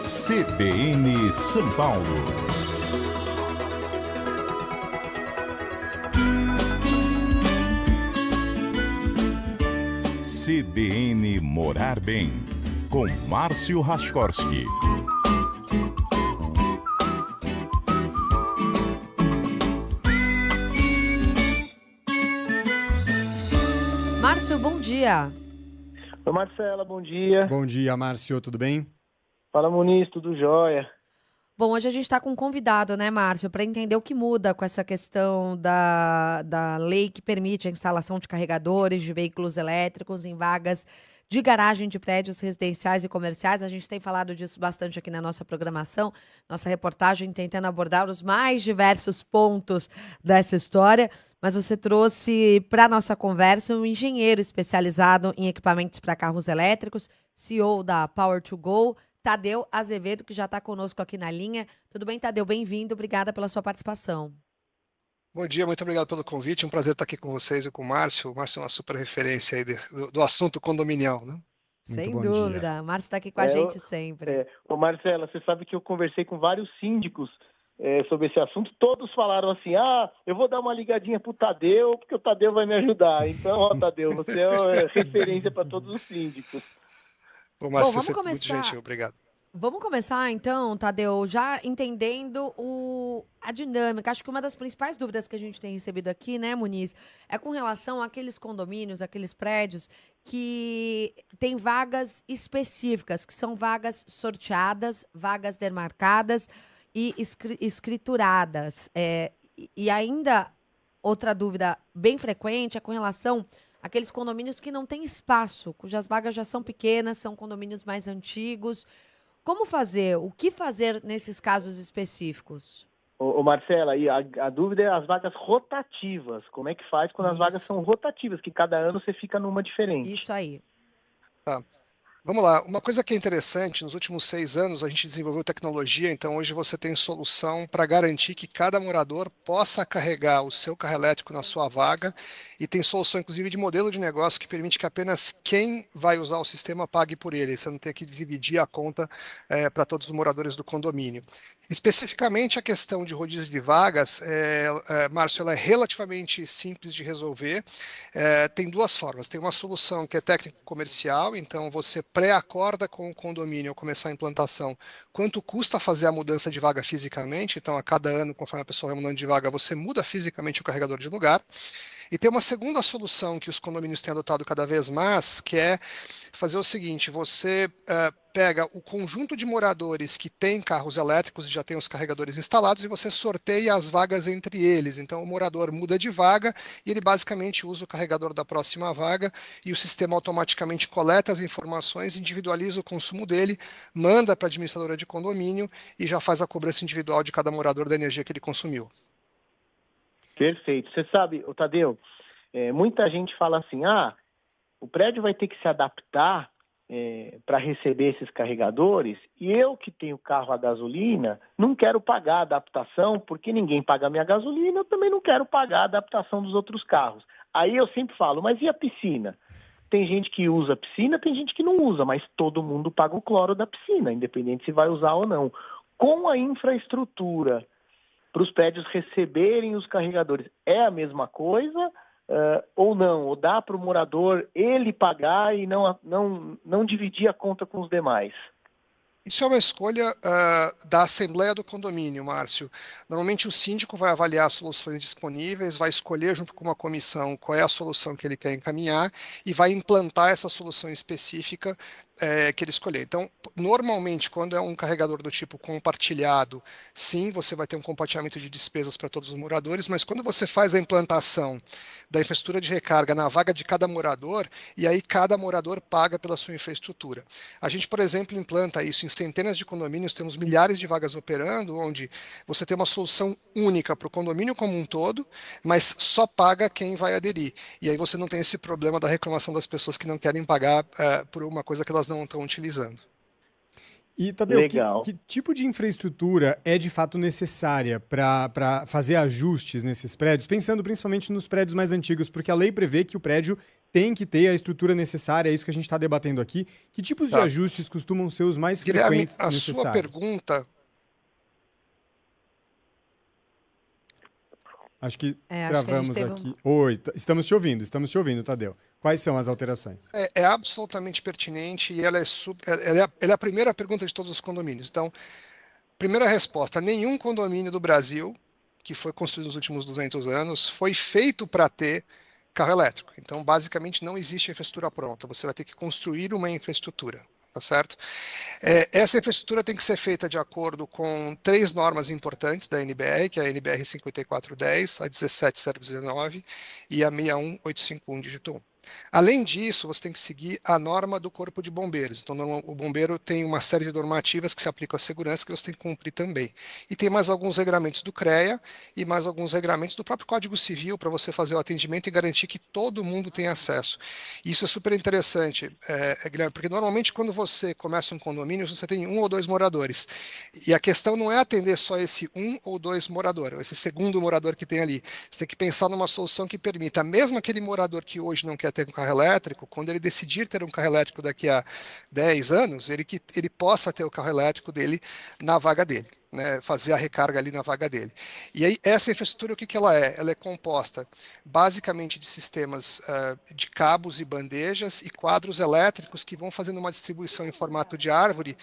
CBN São Paulo. CBN Morar Bem, com Márcio Rachkowski. Márcio, bom dia. Oi, Marcela, bom dia. Bom dia, Márcio, tudo bem? Fala, Muniz, tudo jóia? Bom, hoje a gente está com um convidado, né, Márcio, para entender o que muda com essa questão da lei que permite a instalação de carregadores de veículos elétricos em vagas de garagem de prédios residenciais e comerciais. A gente tem falado disso bastante aqui na nossa programação, nossa reportagem tentando abordar os mais diversos pontos dessa história, mas você trouxe para a nossa conversa um engenheiro especializado em equipamentos para carros elétricos, CEO da Power2Go, Tadeu Azevedo, que já está conosco aqui na linha. Tudo bem, Tadeu? Bem-vindo. Obrigada pela sua participação. Bom dia, muito obrigado pelo convite. Um prazer estar aqui com vocês e com o Márcio. O Márcio é uma super referência aí do assunto condominial, né? Sem dúvida. O Márcio está aqui com a gente sempre. Ô, Marcela, você sabe que eu conversei com vários síndicos sobre esse assunto. Todos falaram assim, eu vou dar uma ligadinha pro Tadeu, porque o Tadeu vai me ajudar. Então, Tadeu, você é referência para todos os síndicos. Bom, Márcio, você é muito gentil, obrigado. Vamos começar, então, Tadeu, já entendendo a dinâmica. Acho que uma das principais dúvidas que a gente tem recebido aqui, né, Muniz, é com relação àqueles condomínios, aqueles prédios que têm vagas específicas, que são vagas sorteadas, vagas demarcadas e escrituradas. E ainda, outra dúvida bem frequente é com relação àqueles condomínios que não têm espaço, cujas vagas já são pequenas, são condomínios mais antigos. Como fazer? O que fazer nesses casos específicos? Ô Marcela, e a dúvida é as vagas rotativas. Como é que faz quando as vagas são rotativas, que cada ano você fica numa diferente? Isso aí. Tá. Vamos lá, uma coisa que é interessante, nos últimos 6 anos a gente desenvolveu tecnologia, então hoje você tem solução para garantir que cada morador possa carregar o seu carro elétrico na sua vaga e tem solução inclusive de modelo de negócio que permite que apenas quem vai usar o sistema pague por ele, você não tem que dividir a conta para todos os moradores do condomínio. Especificamente a questão de rodízio de vagas, Márcio, ela é relativamente simples de resolver. Tem duas formas. Tem uma solução que é técnico-comercial, então você pré-acorda com o condomínio ao começar a implantação quanto custa fazer a mudança de vaga fisicamente. Então, a cada ano, conforme a pessoa vai mudando de vaga, você muda fisicamente o carregador de lugar. E tem uma segunda solução que os condomínios têm adotado cada vez mais, que é fazer o seguinte, você pega o conjunto de moradores que tem carros elétricos e já tem os carregadores instalados e você sorteia as vagas entre eles. Então o morador muda de vaga e ele basicamente usa o carregador da próxima vaga e o sistema automaticamente coleta as informações, individualiza o consumo dele, manda para a administradora de condomínio e já faz a cobrança individual de cada morador da energia que ele consumiu. Perfeito. Você sabe, Tadeu, muita gente fala assim, o prédio vai ter que se adaptar para receber esses carregadores e eu que tenho carro a gasolina não quero pagar a adaptação porque ninguém paga a minha gasolina, eu também não quero pagar a adaptação dos outros carros. Aí eu sempre falo, mas e a piscina? Tem gente que usa a piscina, tem gente que não usa, mas todo mundo paga o cloro da piscina, independente se vai usar ou não. Com a infraestrutura para os prédios receberem os carregadores, é a mesma coisa ou não? Ou dá para o morador ele pagar e não dividir a conta com os demais? Isso é uma escolha da Assembleia do Condomínio, Márcio. Normalmente o síndico vai avaliar as soluções disponíveis, vai escolher junto com uma comissão qual é a solução que ele quer encaminhar e vai implantar essa solução específica que ele escolher. Então, normalmente, quando é um carregador do tipo compartilhado, sim, você vai ter um compartilhamento de despesas para todos os moradores, mas quando você faz a implantação da infraestrutura de recarga na vaga de cada morador, e aí cada morador paga pela sua infraestrutura. A gente, por exemplo, implanta isso em centenas de condomínios, temos milhares de vagas operando, onde você tem uma solução única para o condomínio como um todo, mas só paga quem vai aderir. E aí você não tem esse problema da reclamação das pessoas que não querem pagar por uma coisa que elas não estão utilizando. E, Tadeu, Legal. que tipo de infraestrutura é de fato necessária para fazer ajustes nesses prédios, pensando principalmente nos prédios mais antigos, porque a lei prevê que o prédio tem que ter a estrutura necessária, é isso que a gente está debatendo aqui. Que tipos de Tá. ajustes costumam ser os mais Guilherme, frequentes a necessários? sua pergunta... Acho que Acho que a travamos gente teve aqui. Oi, estamos te ouvindo, Tadeu. Quais são as alterações? É absolutamente pertinente e ela é a primeira pergunta de todos os condomínios. Então, primeira resposta, nenhum condomínio do Brasil que foi construído nos últimos 200 anos foi feito para ter carro elétrico. Então, basicamente, não existe infraestrutura pronta. Você vai ter que construir uma infraestrutura, tá certo? Essa infraestrutura tem que ser feita de acordo com 3 normas importantes da NBR, que é a NBR 5410, a 17019 e a 61851 dígito 1. Além disso, você tem que seguir a norma do Corpo de Bombeiros. Então, o bombeiro tem uma série de normativas que se aplicam à segurança que você tem que cumprir também. E tem mais alguns regramentos do CREA e mais alguns regramentos do próprio Código Civil para você fazer o atendimento e garantir que todo mundo tem acesso. Isso é super interessante, Guilherme, porque normalmente quando você começa um condomínio, você tem 1 ou 2 moradores. E a questão não é atender só esse 1 ou 2 moradores, esse segundo morador que tem ali. Você tem que pensar numa solução que permita, mesmo aquele morador que hoje não quer ter um carro elétrico, quando ele decidir ter um carro elétrico daqui a 10 anos, ele possa ter o carro elétrico dele na vaga dele, né, fazer a recarga ali na vaga dele. E aí, essa infraestrutura, o que ela é? Ela é composta basicamente de sistemas de cabos e bandejas e quadros elétricos que vão fazendo uma distribuição em formato de árvore,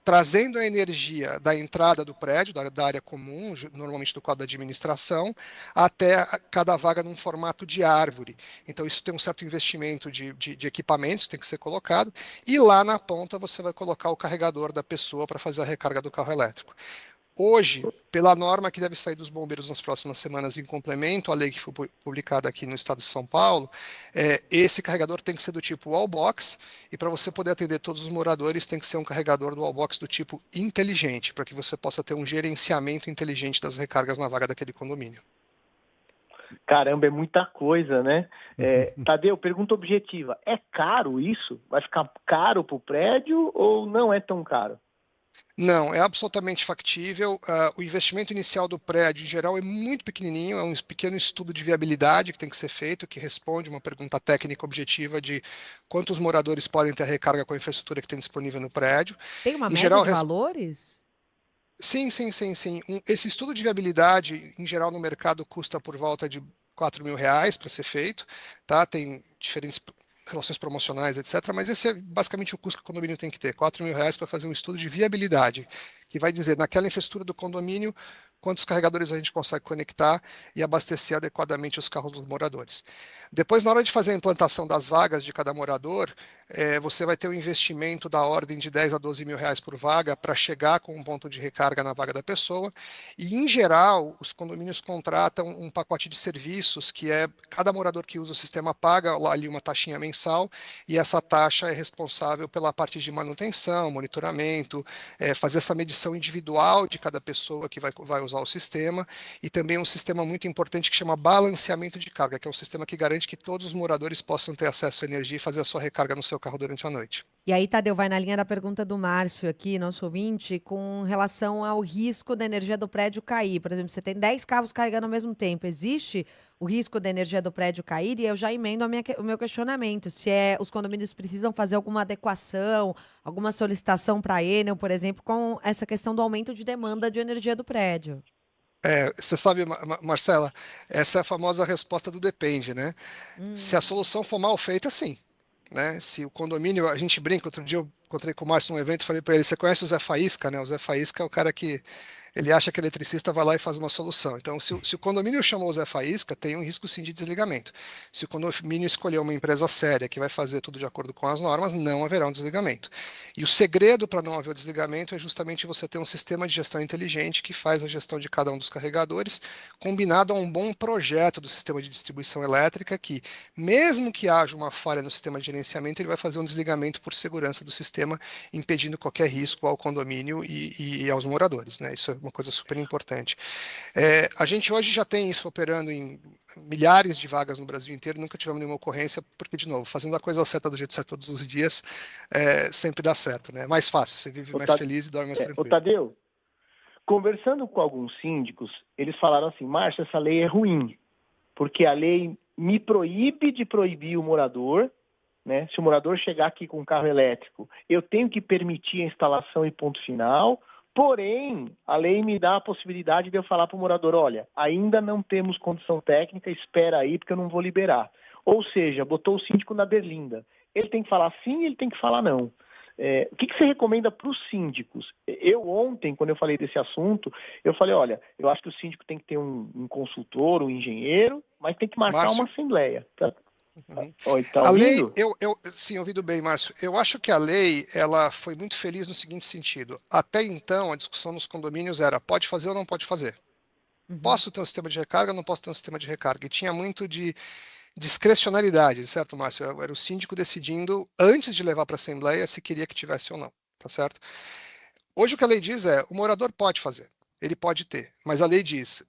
trazendo a energia da entrada do prédio, da área comum, normalmente do quadro da administração, até cada vaga num formato de árvore. Então, isso tem um certo investimento de equipamentos, tem que ser colocado, e lá na ponta você vai colocar o carregador da pessoa para fazer a recarga do carro elétrico. Hoje, pela norma que deve sair dos bombeiros nas próximas semanas em complemento à lei que foi publicada aqui no estado de São Paulo, esse carregador tem que ser do tipo wallbox, e para você poder atender todos os moradores tem que ser um carregador do wallbox do tipo inteligente, para que você possa ter um gerenciamento inteligente das recargas na vaga daquele condomínio. Caramba, é muita coisa, né? Tadeu, pergunta objetiva. É caro isso? Vai ficar caro para o prédio ou não é tão caro? Não, é absolutamente factível. O investimento inicial do prédio, em geral, é muito pequenininho, é um pequeno estudo de viabilidade que tem que ser feito, que responde uma pergunta técnica objetiva de quantos moradores podem ter recarga com a infraestrutura que tem disponível no prédio. Tem uma Em média geral, de valores? Sim. Esse estudo de viabilidade, em geral, no mercado custa por volta de R$ 4.000 para ser feito, tá? Tem diferentes relações promocionais, etc. Mas esse é basicamente o custo que o condomínio tem que ter, R$ 4.000 para fazer um estudo de viabilidade, que vai dizer, naquela infraestrutura do condomínio, quantos carregadores a gente consegue conectar e abastecer adequadamente os carros dos moradores. Depois, na hora de fazer a implantação das vagas de cada morador, você vai ter um investimento da ordem de 10 a 12 mil reais por vaga para chegar com um ponto de recarga na vaga da pessoa. E, em geral, os condomínios contratam um pacote de serviços que cada morador que usa o sistema paga lá ali uma taxinha mensal e essa taxa é responsável pela parte de manutenção, monitoramento, fazer essa medição individual de cada pessoa que vai usar o sistema e também um sistema muito importante que chama balanceamento de carga, que é um sistema que garante que todos os moradores possam ter acesso à energia e fazer a sua recarga no seu carro durante a noite. E aí, Tadeu, vai na linha da pergunta do Márcio aqui, nosso ouvinte, com relação ao risco da energia do prédio cair. Por exemplo, você tem 10 carros carregando ao mesmo tempo. Existe o risco da energia do prédio cair? E eu já emendo o meu questionamento. Se os condomínios precisam fazer alguma adequação, alguma solicitação para a Enel, por exemplo, com essa questão do aumento de demanda de energia do prédio. Você sabe, Marcela, essa é a famosa resposta do depende, né? Se a solução for mal feita, sim. Né? Se o condomínio, a gente brinca, outro dia eu encontrei com o Márcio num evento e falei para ele, você conhece o Zé Faísca, né? O Zé Faísca é o cara que ele acha que o eletricista vai lá e faz uma solução. Então, se o condomínio chamou o Zé Faísca, tem um risco sim de desligamento. Se o condomínio escolher uma empresa séria que vai fazer tudo de acordo com as normas, não haverá um desligamento. E o segredo para não haver o desligamento é justamente você ter um sistema de gestão inteligente que faz a gestão de cada um dos carregadores, combinado a um bom projeto do sistema de distribuição elétrica que, mesmo que haja uma falha no sistema de gerenciamento, ele vai fazer um desligamento por segurança do sistema, impedindo qualquer risco ao condomínio e aos moradores, né? Isso uma coisa super importante. A gente hoje já tem isso operando em milhares de vagas no Brasil inteiro, nunca tivemos nenhuma ocorrência, porque, de novo, fazendo a coisa certa do jeito certo todos os dias, sempre dá certo, né? É mais fácil, você vive mais feliz e dorme mais tranquilo. Tadeu, conversando com alguns síndicos, eles falaram assim, Márcio, essa lei é ruim, porque a lei me proíbe de proibir o morador, né? Se o morador chegar aqui com um carro elétrico, eu tenho que permitir a instalação e ponto final, porém, a lei me dá a possibilidade de eu falar para o morador, olha, ainda não temos condição técnica, espera aí porque eu não vou liberar. Ou seja, botou o síndico na berlinda. Ele tem que falar sim, ele tem que falar não. O que você recomenda para os síndicos? Eu ontem, quando eu falei desse assunto, eu falei, olha, eu acho que o síndico tem que ter um consultor, um engenheiro, mas tem que marcar uma assembleia. Oi, tá a lei, ouvindo? sim, ouvido bem, Márcio. Eu acho que a lei, ela foi muito feliz no seguinte sentido. Até então, a discussão nos condomínios era, pode fazer ou não pode fazer? Posso ter um sistema de recarga ou não posso ter um sistema de recarga? E tinha muito de discrecionalidade, certo, Márcio? Era o síndico decidindo, antes de levar para a Assembleia, se queria que tivesse ou não, tá certo? Hoje o que a lei diz é, o morador pode fazer, ele pode ter, mas a lei diz,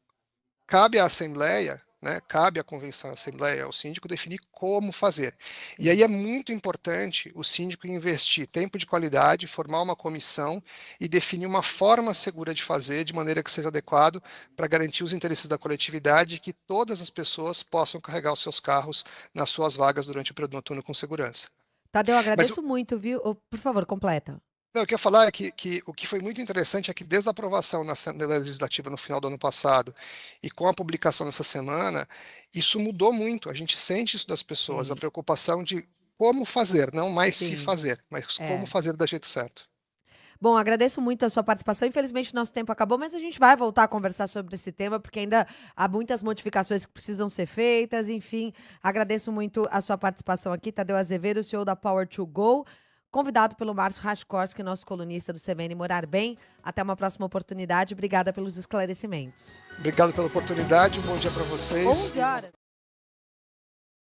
cabe à Assembleia, né, cabe à Convenção à Assembleia, ao síndico, definir como fazer. E aí é muito importante o síndico investir tempo de qualidade, formar uma comissão e definir uma forma segura de fazer, de maneira que seja adequado para garantir os interesses da coletividade e que todas as pessoas possam carregar os seus carros nas suas vagas durante o período noturno com segurança. Tadeu, eu agradeço muito, viu? Por favor, completa. Não, eu queria falar que o que foi muito interessante é que desde a aprovação na Assembleia Legislativa no final do ano passado e com a publicação dessa semana, isso mudou muito. A gente sente isso das pessoas, a preocupação de como fazer, não mais se fazer, mas como fazer do jeito certo. Bom, agradeço muito a sua participação. Infelizmente, nosso tempo acabou, mas a gente vai voltar a conversar sobre esse tema, porque ainda há muitas modificações que precisam ser feitas. Enfim, agradeço muito a sua participação aqui. Tadeu Azevedo, CEO da Power2Go. Convidado pelo Márcio Raschkowski, nosso colunista do CBN Morar Bem. Até uma próxima oportunidade. Obrigada pelos esclarecimentos. Obrigado pela oportunidade. Um bom dia para vocês. 11 horas.